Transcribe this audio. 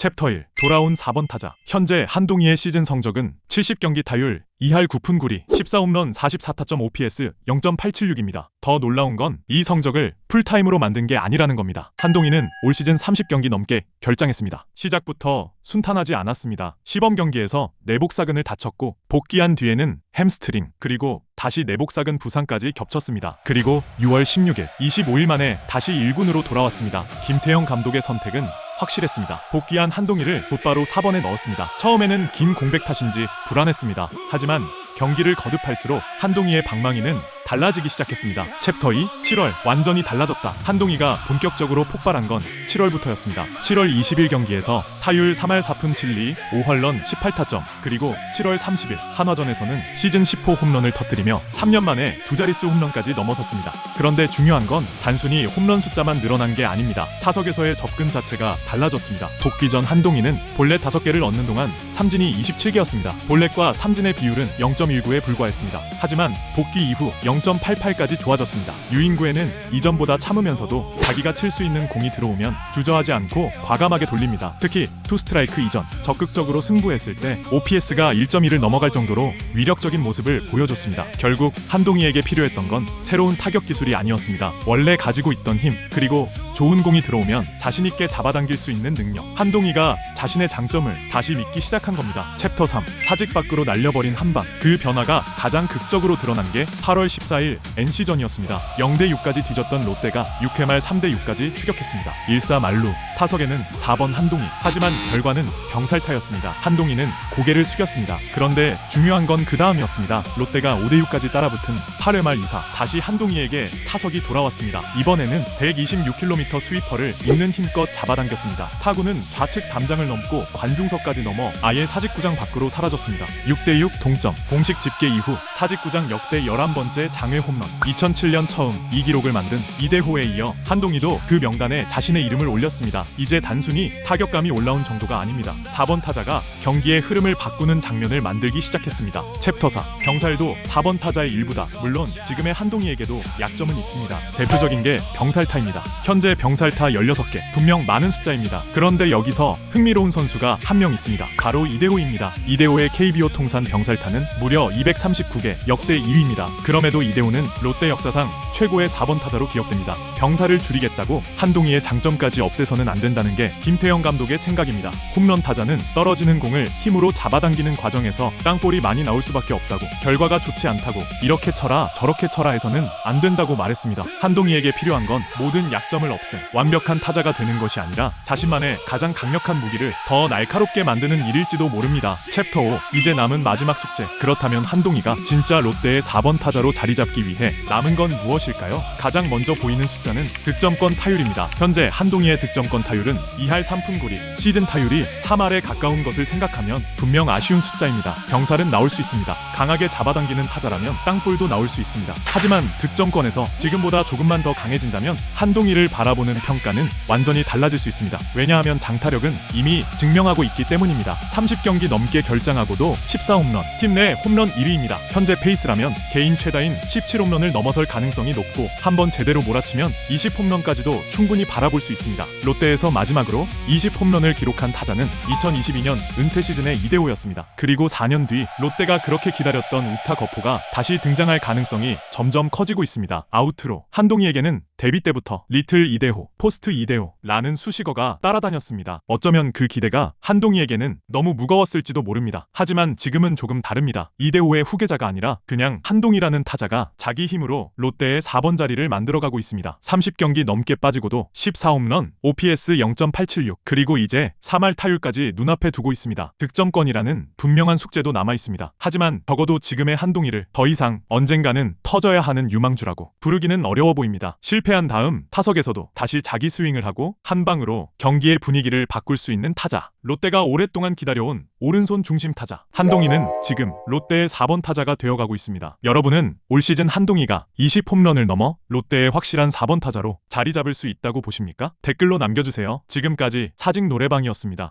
챕터 1. 돌아온 4번 타자. 현재 한동희의 시즌 성적은 70경기 타율 2할 9푼 9리 14홈런 44타점 OPS 0.876입니다. 더 놀라운 건 이 성적을 풀타임으로 만든 게 아니라는 겁니다. 한동희는 올 시즌 30경기 넘게 결장했습니다. 시작부터 순탄하지 않았습니다. 시범 경기에서 내복사근을 다쳤고 복귀한 뒤에는 햄스트링 그리고 다시 내복사근 부상까지 겹쳤습니다. 그리고 6월 16일 25일 만에 다시 1군으로 돌아왔습니다. 김태형 감독의 선택은 확실했습니다. 복귀한 한동희를 곧바로 4번에 넣었습니다. 처음에는 긴 공백 탓인지 불안했습니다. 하지만 경기를 거듭할수록 한동희의 방망이는 달라지기 시작했습니다. 챕터 2. 7월 완전히 달라졌다. 한동희가 본격적으로 폭발한 건 7월부터였습니다. 7월 20일 경기에서 타율 3할 4푼 7리 5헐런 18타점 그리고 7월 30일 한화전에서는 시즌 10호 홈런을 터뜨리며 3년 만에 두 자릿수 홈런까지 넘어섰습니다. 그런데 중요한 건 단순히 홈런 숫자만 늘어난 게 아닙니다. 타석에서의 접근 자체가 달라졌습니다. 복귀 전 한동희는 볼넷 5개를 얻는 동안 삼진이 27개였습니다. 볼넷과 삼진의 비율은 0.19에 불과했습니다. 하지만 복귀 이후 0.88까지 좋아졌습니다. 유인구에는 이전보다 참으면서도 자기가 칠 수 있는 공이 들어오면 주저하지 않고 과감하게 돌립니다. 특히 투 스트라이크 이전 적극적으로 승부했을 때 OPS가 1.1을 넘어갈 정도로 위력적인 모습을 보여줬습니다. 결국 한동희에게 필요했던 건 새로운 타격 기술이 아니었습니다. 원래 가지고 있던 힘 그리고 좋은 공이 들어오면 자신있게 잡아당길 수 있는 능력. 한동희가 자신의 장점을 다시 믿기 시작한 겁니다. 챕터 3. 사직 밖으로 날려버린 한방. 그 변화가 가장 극적으로 드러난 게 8월 14일 NC전이었습니다. 0대6까지 뒤졌던 롯데가 6회 말 3대6까지 추격했습니다. 1사 만루. 타석에는 4번 한동희. 하지만 결과는 병살타였습니다. 한동희는 고개를 숙였습니다. 그런데 중요한 건 그 다음이었습니다. 롯데가 5대6까지 따라붙은 8회 말 2사. 다시 한동희에게 타석이 돌아왔습니다. 이번에는 126km 스위퍼를 있는 힘껏 잡아당겼습니다. 타구는 좌측 담장을 넘고 관중석까지 넘어 아예 사직구장 밖으로 사라졌습니다. 6대6 동점. 공식 집계 이후 사직구장 역대 11번째 장외 홈런. 2007년 처음 이 기록을 만든 이대호에 이어 한동희도 그 명단에 자신의 이름을 올렸습니다. 이제 단순히 타격감이 올라온 정도가 아닙니다. 4번 타자가 경기의 흐름을 바꾸는 장면을 만들기 시작했습니다. 챕터 4. 병살도 4번 타자의 일부다. 물론 지금의 한동희에게도 약점은 있습니다. 대표적인 게 병살타입니다. 현재 병살타 16개. 분명 많은 숫자입니다. 그런데 여기서 흥미로운 선수가 한 명 있습니다. 바로 이대호입니다. 이대호의 KBO 통산 병살타는 무려 239개, 역대 2위입니다. 그럼에도 이대호는 롯데 역사상 최고의 4번 타자로 기억됩니다. 병살을 줄이겠다고 한동희의 장점까지 없애서는 안 된다는 게 김태형 감독의 생각입니다. 홈런 타자는 떨어지는 공을 힘으로 잡아당기는 과정에서 땅볼이 많이 나올 수밖에 없다고, 결과가 좋지 않다고 이렇게 쳐라 저렇게 쳐라 해서는 안 된다고 말했습니다. 한동희에게 필요한 건 모든 약점을 없앤 완벽한 타자가 되는 것이 아니라 자신만의 가장 강력한 무기를 더 날카롭게 만드는 일일지도 모릅니다. 챕터 5. 이제 남은 마지막 숙제. 그렇다면 한동희가 진짜 롯데의 4번 타자로 자리 잡기 위해 남은 건 무엇일까요? 가장 먼저 보이는 숫자는 득점권 타율입니다. 현재 한동희의 득점권 타율은 2할 3푼 9리, 시즌 타율이 3할에 가까운 것을 생각하면 분명 아쉬운 숫자입니다. 병살은 나올 수 있습니다. 강하게 잡아당기는 타자라면 땅볼도 나올 수 있습니다. 하지만 득점권에서 지금보다 조금만 더 강해진다면 한동희를 바라보는 평가는 완전히 달라질 수 있습니다. 왜냐하면 장타력은 이미 증명하고 있기 때문입니다. 30경기 넘게 결장하고도 14홈런, 팀 내 홈런 1위입니다. 현재 페이스라면 개인 최다인 17홈런을 넘어설 가능성이 높고 한번 제대로 몰아치면 20홈런까지도 충분히 바라볼 수 있습니다. 롯데에서 마지막으로 20홈런을 기록한 타자는 2022년 은퇴 시즌의 이대호였습니다. 그리고 4년 뒤 롯데가 그렇게 기다렸던 우타 거포가 다시 등장할 가능성이 점점 커지고 있습니다. 아우트로 한동희에게는 데뷔 때부터 리틀 이대호, 포스트 이대호라는 수식어가 따라다녔습니다. 어쩌면 그 기대가 한동희에게는 너무 무거웠을지도 모릅니다. 하지만 지금은 조금 다릅니다. 이대호의 후계자가 아니라 그냥 한동희라는 타자가 자기 힘으로 롯데의 4번 자리를 만들어가고 있습니다. 30경기 넘게 빠지고도 14홈런, OPS 0.876, 그리고 이제 3할 타율까지 눈앞에 두고 있습니다. 득점권이라는 분명한 숙제도 남아있습니다. 하지만 적어도 지금의 한동희를 더 이상 언젠가는 터져야 하는 유망주라고 부르기는 어려워 보입니다. 실패한 다음 타석에서도 다시 자기 스윙을 하고 한 방으로 경기의 분위기를 바꿀 수 있는 타자. 롯데가 오랫동안 기다려온 오른손 중심 타자. 한동희는 지금 롯데의 4번 타자가 되어가고 있습니다. 여러분은 올 시즌 한동희가 20홈런을 넘어 롯데의 확실한 4번 타자로 자리 잡을 수 있다고 보십니까? 댓글로 남겨주세요. 지금까지 사직 노래방이었습니다.